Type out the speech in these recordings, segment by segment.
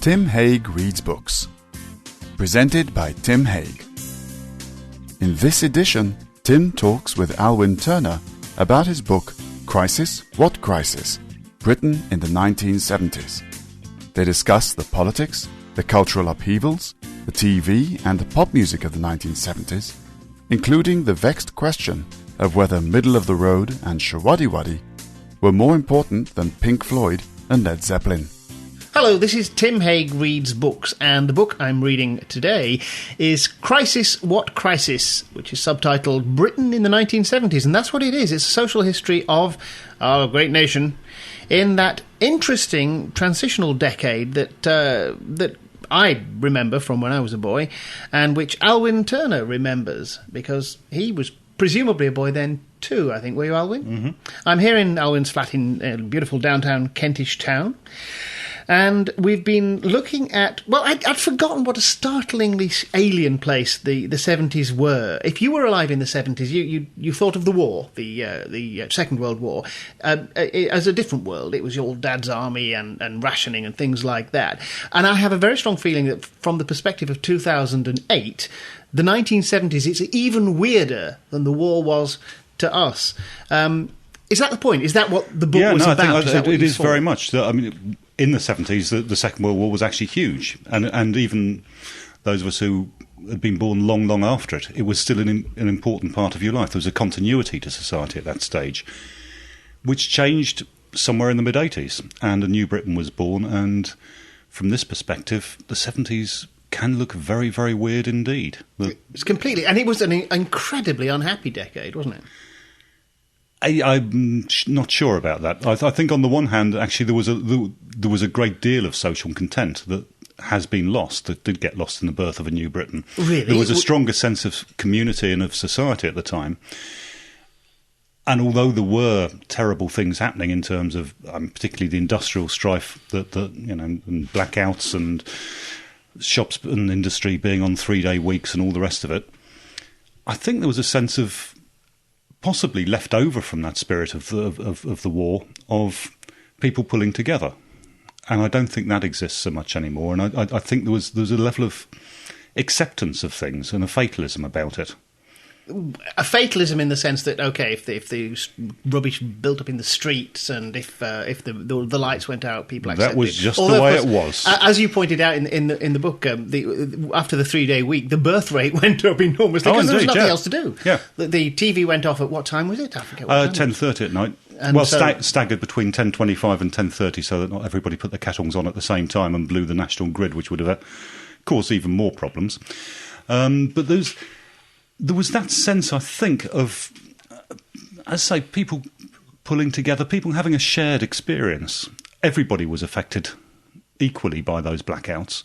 Tim Haigh Reads Books. Presented by Tim Haigh. In this edition, Tim talks with Alwyn Turner about his book, Crisis, What Crisis? Britain in the 1970s. They discuss the politics, the cultural upheavals, the TV and the pop music of the 1970s, including the vexed question of whether Middle of the Road and Showaddywaddy were more important than Pink Floyd and Led Zeppelin. Hello, this is Tim Haigh Reads Books, and the book I'm reading today is Crisis, What Crisis?, which is subtitled Britain in the 1970s, and that's what it is. It's a social history of our great nation in that interesting transitional decade that I remember from when I was a boy, and which Alwyn Turner remembers, because he was presumably a boy then too, I think. Were you, Alwyn? Mm-hmm. I'm here in Alwyn's flat in beautiful downtown Kentish town. And we've been looking at... Well, I'd forgotten what a startlingly alien place the 70s were. If you were alive in the 70s, you thought of the war, the Second World War, as a different world. It was your dad's army and rationing and things like that. And I have a very strong feeling that from the perspective of 2008, the 1970s, it's even weirder than the war was to us. Is that the point? Is that what the book was about? I think it is very much. I mean, in the 70s, the Second World War was actually huge. And even those of us who had been born long, long after it, it was still an important part of your life. There was a continuity to society at that stage, which changed somewhere in the mid-80s. And a new Britain was born. And from this perspective, the 70s can look very, very weird indeed. It's completely... And it was an incredibly unhappy decade, wasn't it? I'm not sure about that. I think on the one hand, actually, there was a great deal of social content that has been lost, that did get lost in the birth of a new Britain. Really? There was a stronger sense of community and of society at the time. And although there were terrible things happening in terms of, particularly the industrial strife, and blackouts and shops and industry being on 3-day weeks and all the rest of it, I think there was a sense of, possibly left over from that spirit of the war, of people pulling together. And I don't think that exists so much anymore. And I think there was a level of acceptance of things and a fatalism about it. A fatalism in the sense that, OK, if the rubbish built up in the streets and if the lights went out, people accepted it. That was just the way it was. As you pointed out in the book, after the 3-day week, the birth rate went up enormously because there was nothing else to do. Yeah. The TV went off at what time was it? I forget what time. 10:30 at night. And well, staggered between 10:25 and 10:30 so that not everybody put their kettles on at the same time and blew the national grid, which would have caused even more problems. But there was that sense, I think, of, as I say, people pulling together, people having a shared experience. Everybody was affected equally by those blackouts.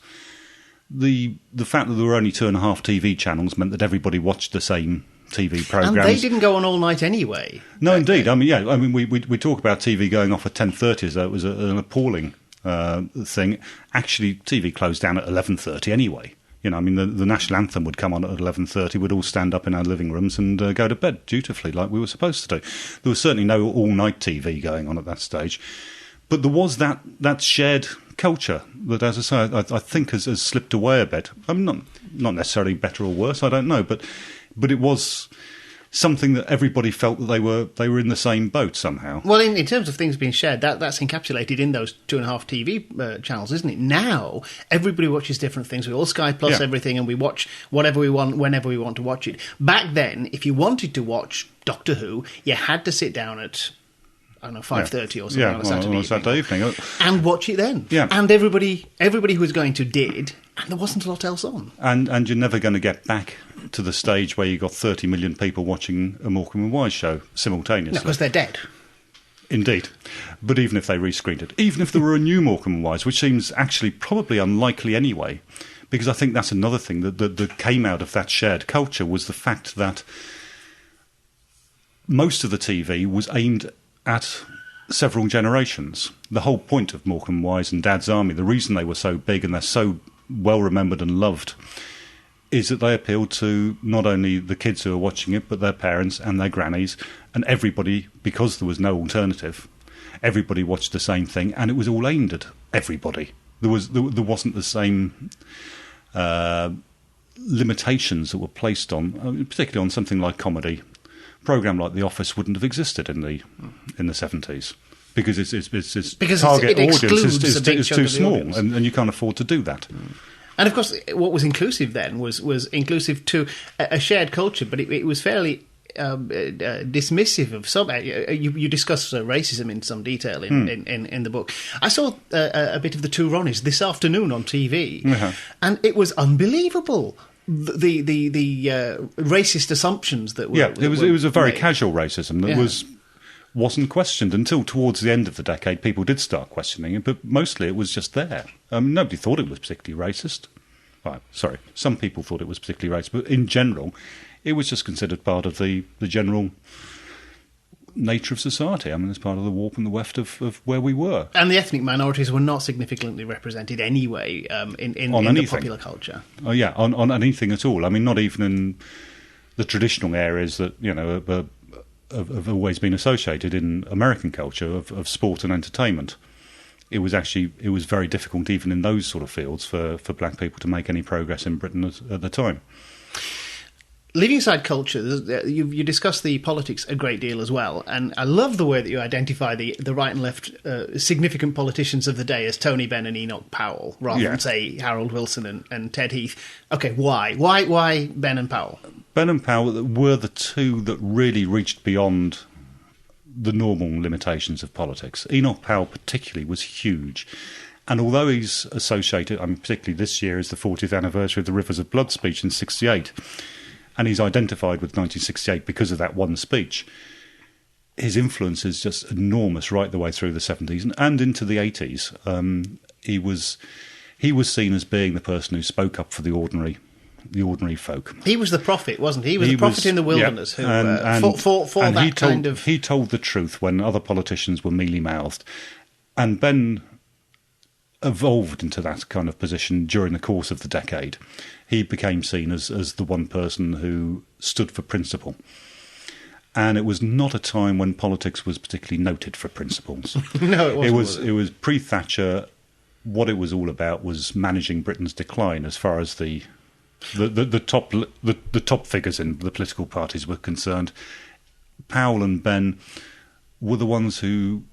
The fact that there were only 2.5 TV channels meant that everybody watched the same TV programmes. And they didn't go on all night anyway. No, indeed. We talk about TV going off at 10:30 as though it was an appalling thing. Actually, TV closed down at 11:30 anyway. The national anthem would come on at 11:30. We'd all stand up in our living rooms and go to bed dutifully, like we were supposed to do. There was certainly no all-night TV going on at that stage. But there was that shared culture that, as I say, I think has slipped away a bit. Not necessarily better or worse, I don't know. But it was something that everybody felt that they were in the same boat somehow. Well, in terms of things being shared, that's encapsulated in those 2.5 TV channels, isn't it? Now, everybody watches different things. We all Sky Plus everything, and we watch whatever we want, whenever we want to watch it. Back then, if you wanted to watch Doctor Who, you had to sit down at, 5:30 or something on a Saturday evening. And watch it then. Yeah. And everybody who was going to did, and there wasn't a lot else on. And you're never going to get back to the stage where you got 30 million people watching a Morecambe and Wise show simultaneously. No, because they're dead. Indeed. But even if they rescreened it, even if there were a new Morecambe and Wise, which seems actually probably unlikely anyway, because I think that's another thing that came out of that shared culture, was the fact that most of the TV was aimed at several generations. The whole point of Morecambe and Wise and Dad's Army, the reason they were so big and they're so well remembered and loved, is that they appealed to not only the kids who were watching it, but their parents and their grannies and everybody, because there was no alternative. Everybody watched the same thing, and it was all aimed at everybody. There wasn't the same limitations that were placed on, particularly on something like comedy. A programme like The Office wouldn't have existed in the 70s. Because its target audience is too small, and you can't afford to do that. And of course, what was inclusive then was inclusive to a shared culture, but it was fairly dismissive of some. You discuss racism in some detail in the book. I saw a bit of the Two Ronnies this afternoon on TV, and it was unbelievable. The racist assumptions that were it was a very made. casual racism that wasn't questioned until towards the end of the decade. People did start questioning it, but mostly it was just there. Nobody thought it was particularly racist. Sorry, some people thought it was particularly racist, but in general, it was just considered part of the general nature of society. I mean, it's part of the warp and the weft of where we were. And the ethnic minorities were not significantly represented anyway in the popular culture. Oh yeah, on anything at all. I mean, not even in the traditional areas that have always been associated in American culture of sport and entertainment. It was very difficult even in those sort of fields for black people to make any progress in Britain at the time. Leaving aside culture, you discuss the politics a great deal as well, and I love the way that you identify the right and left significant politicians of the day as Tony Benn and Enoch Powell, rather than, say, Harold Wilson and Ted Heath. Okay, why Benn and Powell? Benn and Powell were the two that really reached beyond the normal limitations of politics. Enoch Powell particularly was huge. And although he's associated, particularly this year is the 40th anniversary of the Rivers of Blood speech in 1968, and he's identified with 1968 because of that one speech, his influence is just enormous right the way through the 70s and into the 80s. He was seen as being the person who spoke up for the ordinary folk. He was the prophet, wasn't he? He was the prophet in the wilderness who fought that kind of... He told the truth when other politicians were mealy-mouthed. And Benn evolved into that kind of position during the course of the decade. He became seen as the one person who stood for principle. And it was not a time when politics was particularly noted for principles. No, it wasn't. It was pre-Thatcher. What it was all about was managing Britain's decline as far as the top figures in the political parties were concerned. Powell and Benn were the ones who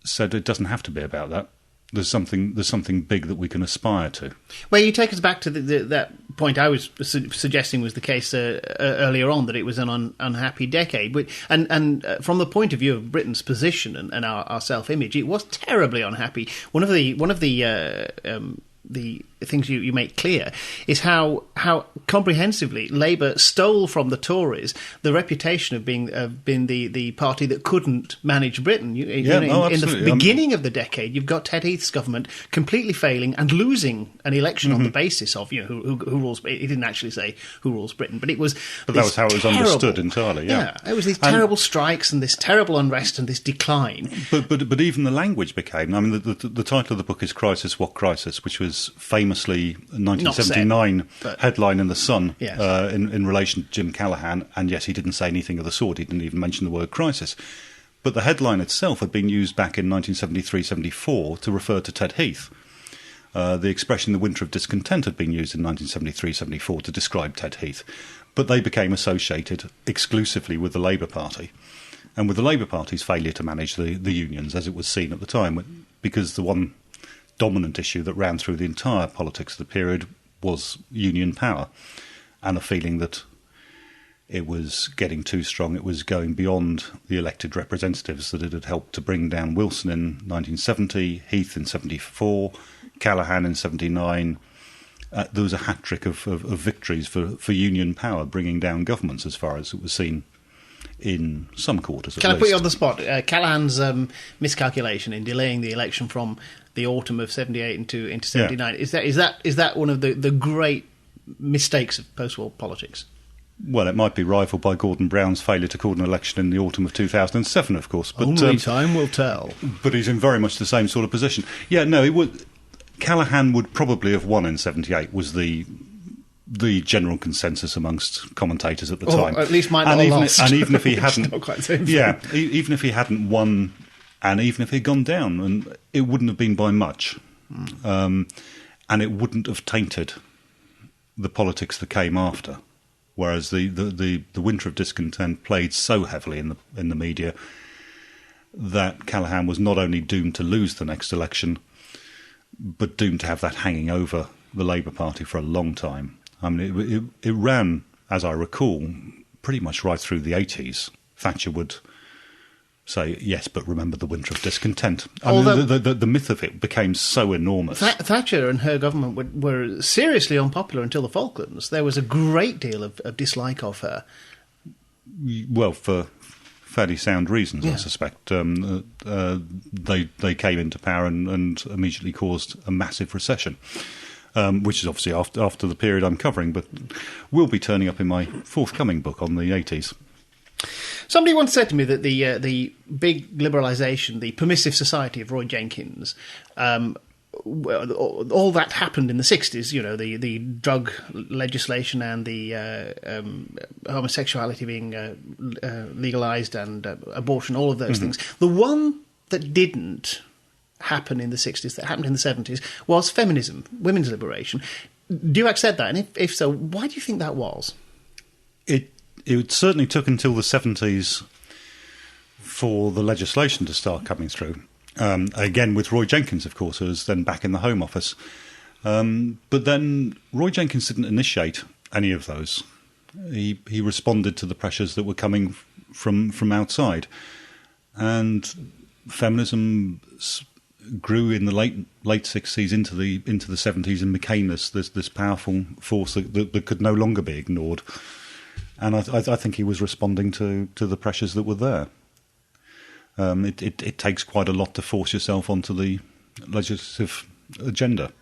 said it doesn't have to be about that. There's something big that we can aspire to. Well, you take us back to that point I was suggesting was the case earlier on, that it was an unhappy decade. And from the point of view of Britain's position and our self-image, it was terribly unhappy. One of the things you make clear is how comprehensively Labour stole from the Tories the reputation of being the party that couldn't manage Britain. In the beginning of the decade, you've got Ted Heath's government completely failing and losing an election on the basis of who rules. He didn't actually say who rules Britain, but it was. But that was how it was understood entirely. Yeah, it was these terrible strikes and this terrible unrest and this decline. But even the language became. I mean, the title of the book is "Crisis, What Crisis," which was famously 1979 headline in The Sun in relation to Jim Callaghan, and yes, he didn't say anything of the sort. He didn't even mention the word crisis. But the headline itself had been used back in 1973-74 to refer to Ted Heath. The expression "the winter of discontent" had been used in 1973-74 to describe Ted Heath. But they became associated exclusively with the Labour Party, and with the Labour Party's failure to manage the unions, as it was seen at the time, because the one dominant issue that ran through the entire politics of the period was union power, and a feeling that it was getting too strong. It was going beyond the elected representatives that it had helped to bring down Wilson in 1970, Heath in 74, Callaghan in 79. There was a hat-trick of victories for union power, bringing down governments as far as it was seen in some quarters. Can I put you on the spot? Callaghan's miscalculation in delaying the election from the autumn of 78 into 79, is that one of the great mistakes of post-war politics? Well, it might be rivaled by Gordon Brown's failure to call an election in the autumn of 2007, of course. But, only time will tell. But he's in very much the same sort of position. Yeah, no, it would. Callaghan would probably have won in 78, was the general consensus amongst commentators at the time. At least might not have lost. And even if he hadn't, not quite the same yeah, thing. Even if he hadn't won, and even if he'd gone down, and it wouldn't have been by much. And it wouldn't have tainted the politics that came after. Whereas the winter of discontent played so heavily in the media that Callaghan was not only doomed to lose the next election, but doomed to have that hanging over the Labour Party for a long time. I mean, it ran, as I recall, pretty much right through the 80s. Thatcher would say, yes, but remember the winter of discontent. The myth of it became so enormous. Thatcher and her government were seriously unpopular until the Falklands. There was a great deal of dislike of her. Well, for fairly sound reasons, I suspect. They came into power and immediately caused a massive recession, which is obviously after the period I'm covering, but will be turning up in my forthcoming book on the 80s. Somebody once said to me that the big liberalisation, the permissive society of Roy Jenkins, all that happened in the 60s, you know, the drug legislation and the homosexuality being legalised and abortion, all of those things. The one that didn't happen in the 60s, that happened in the 70s, was feminism, women's liberation. Do you accept that? And if so, why do you think that was? It certainly took until the 70s for the legislation to start coming through. Again, with Roy Jenkins, of course, who was then back in the Home Office. But then Roy Jenkins didn't initiate any of those. He responded to the pressures that were coming from outside. And feminism grew in the late 60s into the 70s and became this powerful force that could no longer be ignored. And I think he was responding to the pressures that were there. It takes quite a lot to force yourself onto the legislative agenda.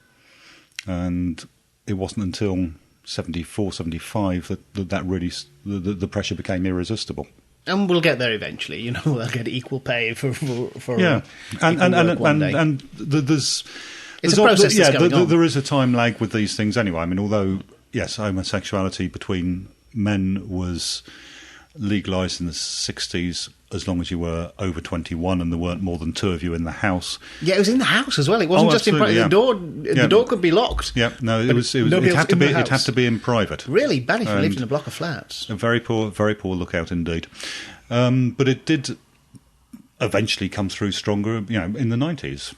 And it wasn't until 74, 75 that really the pressure became irresistible. And we'll get there eventually. You know, we'll get equal pay for yeah, and there's it's a process that's going on. There is a time lag with these things anyway. I mean, although yes, homosexuality between men was legalised in the 60s as long as you were over 21 and there weren't more than two of you in the house. Yeah, it was in the house as well. It wasn't just in private. The door could be locked. Yeah, no, it had to be in private. Really bad if you lived in a block of flats. A very poor lookout indeed. But it did eventually come through stronger. You know, in the 90s,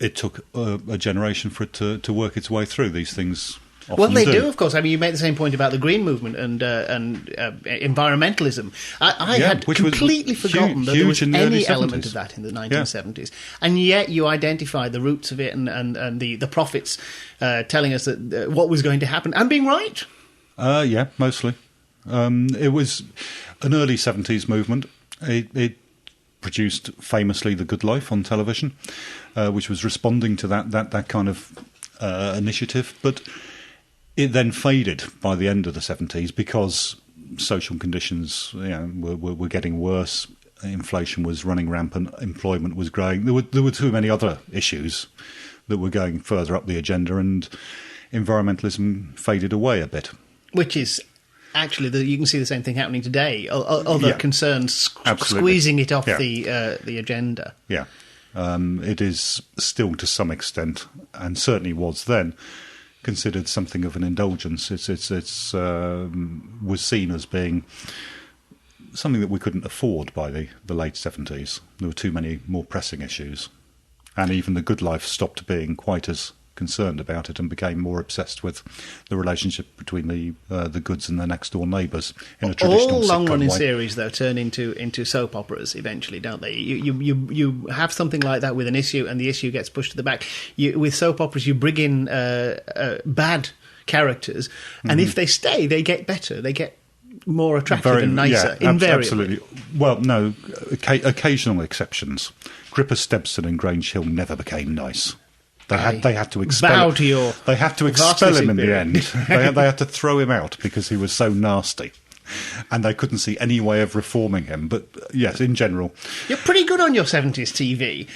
it took a generation for it to work its way through these things. Well, they do, of course. I mean, you make the same point about the Green Movement and environmentalism. I had completely forgotten that there was any element of that in the 1970s. And yet you identify the roots of it and the prophets telling us that what was going to happen and being right. Yeah, mostly. It was an early 70s movement. It produced famously The Good Life on television, which was responding to that kind of initiative. But it then faded by the end of the 70s because social conditions, were getting worse. Inflation was running rampant. Employment was growing. There were too many other issues that were going further up the agenda, and environmentalism faded away a bit. Which is actually you can see the same thing happening today. Other concerns squeezing it off the agenda. Yeah, it is still to some extent, and certainly was then, considered something of an indulgence. It's was seen as being something that we couldn't afford by the late 70s. There were too many more pressing issues, and even The Good Life stopped being quite as concerned about it and became more obsessed with the relationship between the goods and their next door neighbours in a traditional all long-running way. Series though turn into soap operas eventually, don't they? You have something like that with an issue, and the issue gets pushed to the back. With soap operas, you bring in bad characters, and if they stay, they get better. They get more attractive and nicer. Invariably. Absolutely. Well, no, occasional exceptions. Gripper Stebson and Grange Hill never became nice. They had to expel him. They had to expel him in the end. They had to throw him out because he was so nasty, and they couldn't see any way of reforming him. But yes, in general, you're pretty good on your 70s TV.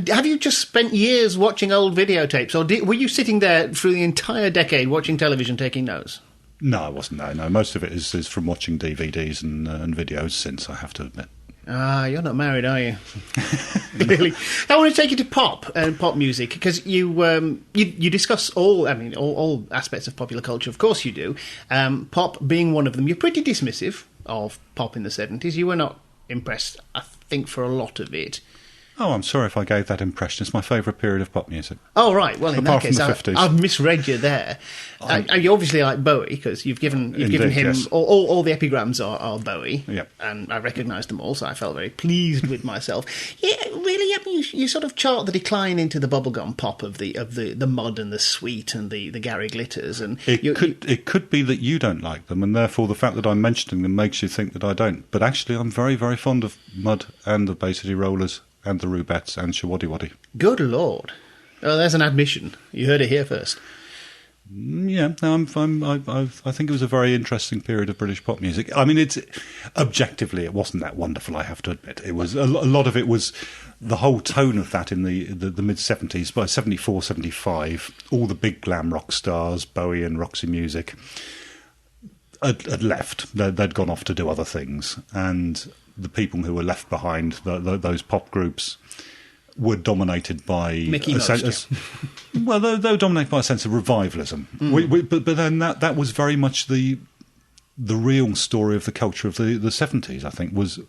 Have you just spent years watching old videotapes, or were you sitting there through the entire decade watching television, taking notes? No, I wasn't. No. Most of it is from watching DVDs and videos since, I have to admit. Ah, you're not married, are you? Clearly. I want to take you to pop and pop music, because you discuss all aspects of popular culture. Of course you do. Pop being one of them. You're pretty dismissive of pop in the 70s. You were not impressed, I think, for a lot of it. Oh, I'm sorry if I gave that impression. It's my favourite period of pop music. Oh, right. Well, in Apart that case, from the 50s. I've misread you there. You obviously like Bowie, because you've given him... Yes. All the epigrams are Bowie. Yep. And I recognised them all, so I felt very pleased with myself. Yeah, really, I mean, you sort of chart the decline into the bubblegum pop of the mud and the sweet and the Gary Glitters. And it could be that you don't like them, and therefore the fact that I'm mentioning them makes you think that I don't. But actually, I'm very, very fond of Mud and the Bay City Rollers and the Rubettes and Showaddywaddy. Good Lord. Oh, there's an admission. You heard it here first. Yeah, no, I think it was a very interesting period of British pop music. I mean, objectively, it wasn't that wonderful, I have to admit. It was a lot of it was the whole tone of that in the mid-70s. By 74, 75, all the big glam rock stars, Bowie and Roxy Music, had left. They'd gone off to do other things, and the people who were left behind, those pop groups, were dominated by Mickey Mouse. Well, they were dominated by a sense of revivalism. But then that was very much the real story of the culture of the 70s, I think, was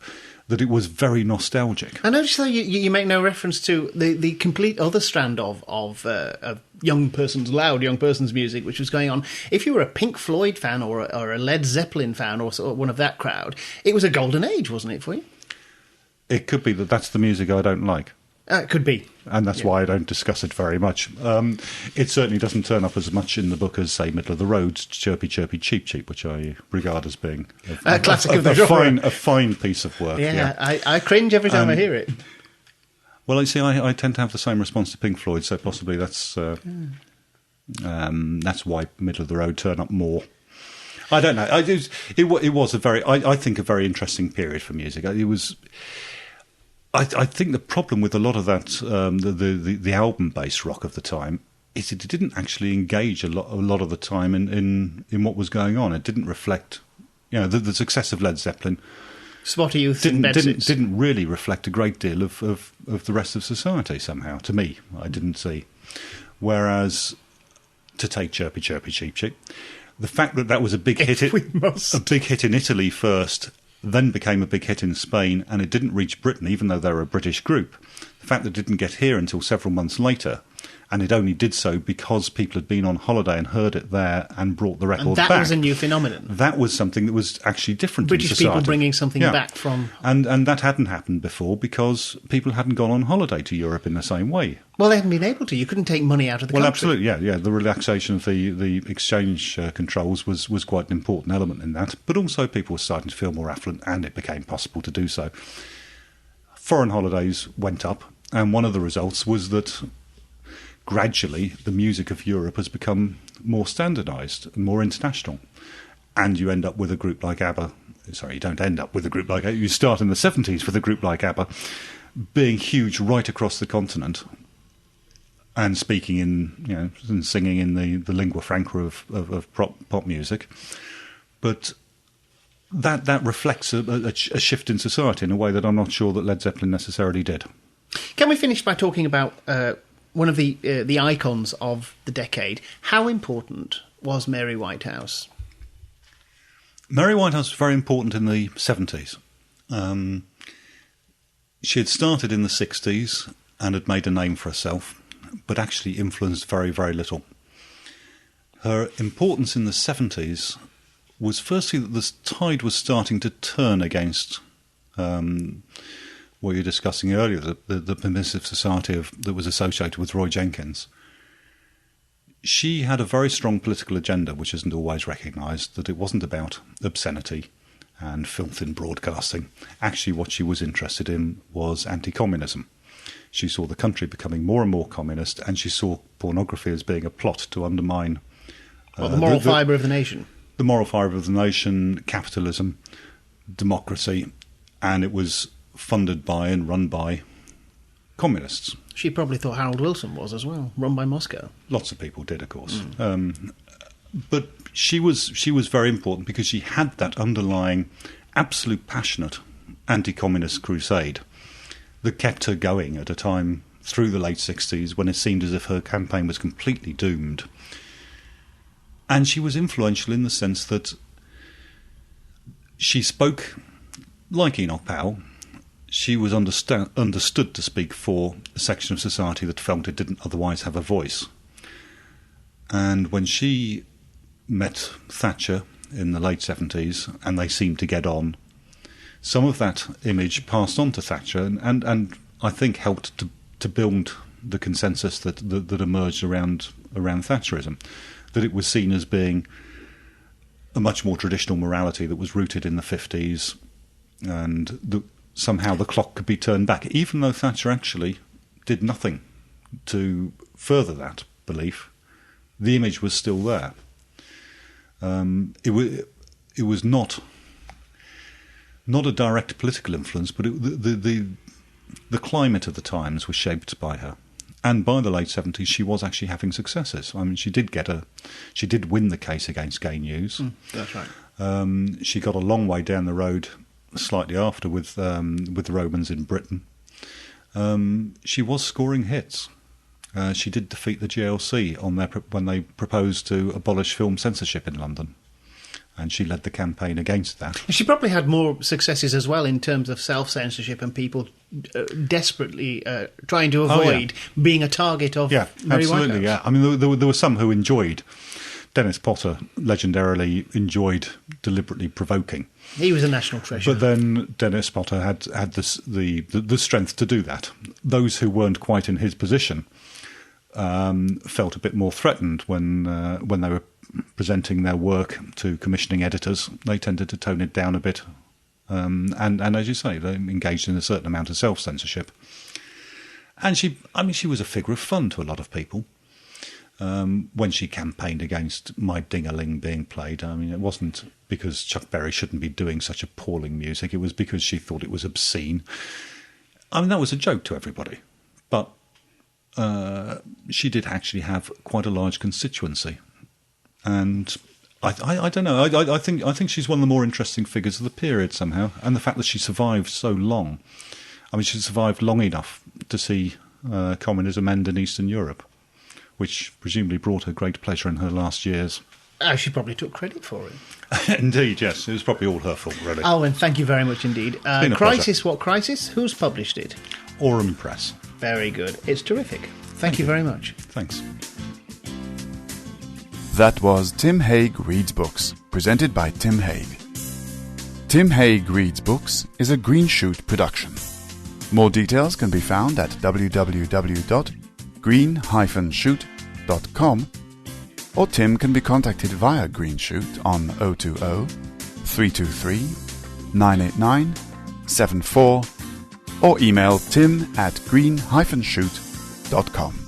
that it was very nostalgic. I noticed, though, you make no reference to the complete other strand of loud young person's music, which was going on. If you were a Pink Floyd fan or a Led Zeppelin fan or one of that crowd, it was a golden age, wasn't it, for you? It could be that's the music I don't like. It could be. And that's why I don't discuss it very much. It certainly doesn't turn up as much in the book as, say, Middle of the Road, Chirpy Chirpy Cheep Cheep, which I regard as being a classic of the genre. A fine piece of work. Yeah. I cringe every time I hear it. Well, you see, I tend to have the same response to Pink Floyd, so possibly that's why Middle of the Road turn up more. I don't know. It was a very, I think, a very interesting period for music. It was... I think the problem with a lot of that, the album-based rock of the time, is it didn't actually engage a lot of the time in what was going on. It didn't reflect, the success of Led Zeppelin. Spotty Youth didn't really reflect a great deal of the rest of society somehow. To me, I didn't see. Whereas, to take Chirpy Chirpy Cheep Cheep, the fact that was a big hit, a big hit in Italy first, then became a big hit in Spain, and it didn't reach Britain, even though they're a British group. The fact that it didn't get here until several months later, and it only did so because people had been on holiday and heard it there and brought the record back. And that was a new phenomenon. That was something that was actually different British in society. people bringing something back from... And that hadn't happened before because people hadn't gone on holiday to Europe in the same way. Well, they hadn't been able to. You couldn't take money out of the country. Well, absolutely, yeah. The relaxation of the exchange controls was quite an important element in that. But also people were starting to feel more affluent, and it became possible to do so. Foreign holidays went up, and one of the results was that gradually the music of Europe has become more standardised and more international. And you end up with a group like ABBA. Sorry, you don't end up with a group like ABBA. You start in the 70s with a group like ABBA being huge right across the continent and speaking in, and singing in the lingua franca of pop music. But that reflects a shift in society in a way that I'm not sure that Led Zeppelin necessarily did. Can we finish by talking about one of the icons of the decade? How important was Mary Whitehouse? Mary Whitehouse was very important in the 70s. She had started in the 60s and had made a name for herself, but actually influenced very, very little. Her importance in the 70s was firstly that the tide was starting to turn against what you were discussing earlier, the permissive society that was associated with Roy Jenkins. She had a very strong political agenda, which isn't always recognised, that it wasn't about obscenity and filth in broadcasting. Actually, what she was interested in was anti-communism. She saw the country becoming more and more communist, and she saw pornography as being a plot to undermine... the moral fibre of the nation. The moral fibre of the nation, capitalism, democracy, and it was funded by and run by communists. She probably thought Harold Wilson was as well, run by Moscow. Lots of people did, of course. But she was very important because she had that underlying absolute passionate anti-communist crusade that kept her going at a time through the late 60s when it seemed as if her campaign was completely doomed. And she was influential in the sense that she spoke, like Enoch Powell, she was understood to speak for a section of society that felt it didn't otherwise have a voice. And when she met Thatcher in the late 70s, and they seemed to get on, some of that image passed on to Thatcher, and I think helped to build the consensus that emerged around Thatcherism, that it was seen as being a much more traditional morality that was rooted in the 50s, and somehow the clock could be turned back, even though Thatcher actually did nothing to further that belief. The image was still there. It was not a direct political influence, but the climate of the times was shaped by her. And by the late 70s, she was actually having successes. I mean, she did win the case against gay news. That's right. She got a long way down the road slightly after with the Romans in Britain. She was scoring hits. She did defeat the GLC when they proposed to abolish film censorship in London, and she led the campaign against that. She probably had more successes as well in terms of self-censorship and people desperately trying to avoid being a target of absolutely, White House. yeah. I mean, there were some who enjoyed. Dennis Potter legendarily enjoyed deliberately provoking. He was a national treasure. But then Dennis Potter had the strength to do that. Those who weren't quite in his position felt a bit more threatened when they were presenting their work to commissioning editors. They tended to tone it down a bit, and as you say, they engaged in a certain amount of self-censorship. And she was a figure of fun to a lot of people. When she campaigned against My Ding-a-Ling being played, I mean, it wasn't because Chuck Berry shouldn't be doing such appalling music. It was because she thought it was obscene. I mean, that was a joke to everybody, but she did actually have quite a large constituency, and I don't know. I think she's one of the more interesting figures of the period somehow, and the fact that she survived so long. I mean, she survived long enough to see communism end in Eastern Europe, which presumably brought her great pleasure in her last years. She probably took credit for it. Indeed, yes. It was probably all her fault, really. Alwyn, thank you very much indeed. Crisis, What Crisis? Who's published it? Aurum Press. Very good. It's terrific. Thank you very much. Thanks. That was Tim Haigh Reads Books, presented by Tim Haigh. Tim Haigh Reads Books is a Green Shoot production. More details can be found at www.green-shoot.com, or Tim can be contacted via Green Shoot on 020-323-989-74, or email tim@green-shoot.com.